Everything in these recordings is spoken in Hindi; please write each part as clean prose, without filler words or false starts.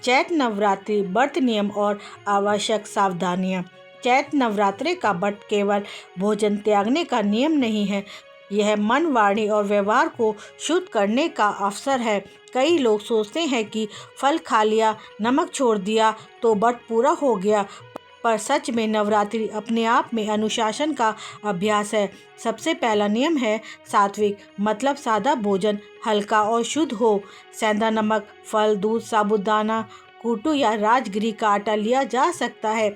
चैत्र नवरात्रि व्रत नियम और आवश्यक सावधानियाँ। चैत्र नवरात्रि का व्रत केवल भोजन त्यागने का नियम नहीं है, यह मन, वाणी और व्यवहार को शुद्ध करने का अवसर है। कई लोग सोचते हैं कि फल खा लिया, नमक छोड़ दिया तो व्रत पूरा हो गया, पर सच में नवरात्रि अपने आप में अनुशासन का अभ्यास है। सबसे पहला नियम है सात्विक, मतलब सादा भोजन, हल्का और शुद्ध हो। सेंधा नमक, फल, दूध, साबूदाना, कूटू या राजगिरी का आटा लिया जा सकता है,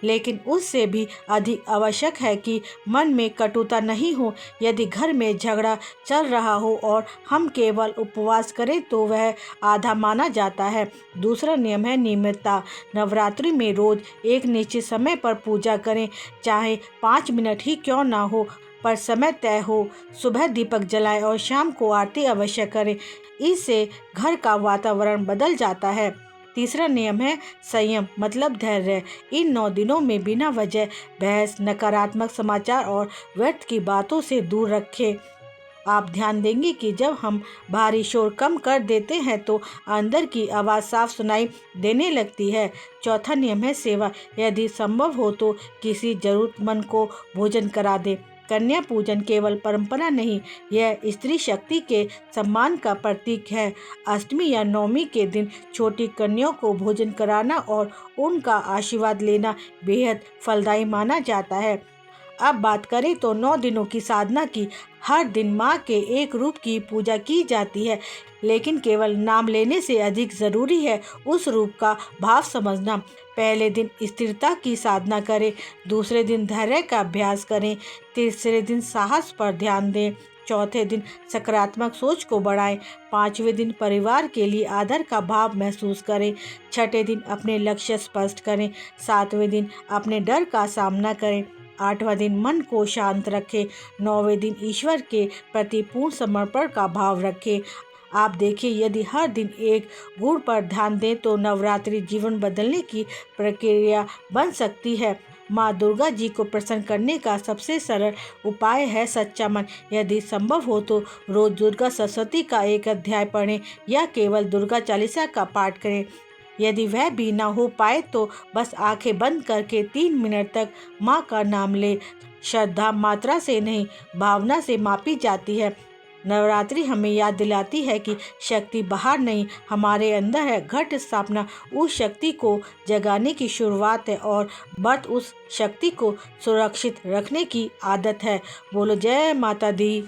लेकिन उससे भी अधिक आवश्यक है कि मन में कटुता नहीं हो। यदि घर में झगड़ा चल रहा हो और हम केवल उपवास करें तो वह आधा माना जाता है। दूसरा नियम है नियमितता। नवरात्रि में रोज एक निश्चित समय पर पूजा करें, चाहे 5 मिनट ही क्यों ना हो, पर समय तय हो। सुबह दीपक जलाएं और शाम को आरती अवश्य करें, इससे घर का वातावरण बदल जाता है। तीसरा नियम है संयम, मतलब धैर्य। इन 9 दिनों में बिना वजह बहस, नकारात्मक समाचार और व्यर्थ की बातों से दूर रखें। आप ध्यान देंगे कि जब हम बाहरी शोर कम कर देते हैं तो अंदर की आवाज़ साफ सुनाई देने लगती है। चौथा नियम है सेवा। यदि संभव हो तो किसी जरूरतमंद को भोजन करा दें। कन्या पूजन केवल परंपरा नहीं, यह स्त्री शक्ति के सम्मान का प्रतीक है। अष्टमी या नवमी के दिन छोटी कन्याओं को भोजन कराना और उनका आशीर्वाद लेना बेहद फलदायी माना जाता है। अब बात करें तो 9 दिनों की साधना की। हर दिन माँ के एक रूप की पूजा की जाती है, लेकिन केवल नाम लेने से अधिक ज़रूरी है उस रूप का भाव समझना। पहले दिन स्थिरता की साधना करें, दूसरे दिन धैर्य का अभ्यास करें, तीसरे दिन साहस पर ध्यान दें, चौथे दिन सकारात्मक सोच को बढ़ाएं, पाँचवें दिन परिवार के लिए आदर का भाव महसूस करें, छठे दिन अपने लक्ष्य स्पष्ट करें, सातवें दिन अपने डर का सामना करें, आठवां दिन मन को शांत रखें, नौवें दिन ईश्वर के प्रति पूर्ण समर्पण का भाव रखें। आप देखिए, यदि हर दिन एक गुण पर ध्यान दें तो नवरात्रि जीवन बदलने की प्रक्रिया बन सकती है। माँ दुर्गा जी को प्रसन्न करने का सबसे सरल उपाय है सच्चा मन। यदि संभव हो तो रोज दुर्गा सप्तशती का एक अध्याय पढ़ें या केवल दुर्गा चालीसा का पाठ करें। यदि वह भी ना हो पाए तो बस आंखें बंद करके 3 मिनट तक माँ का नाम ले। श्रद्धा मात्रा से नहीं, भावना से मापी जाती है। नवरात्रि हमें याद दिलाती है कि शक्ति बाहर नहीं, हमारे अंदर है। घट स्थापना उस शक्ति को जगाने की शुरुआत है और व्रत उस शक्ति को सुरक्षित रखने की आदत है। बोलो जय माता दी।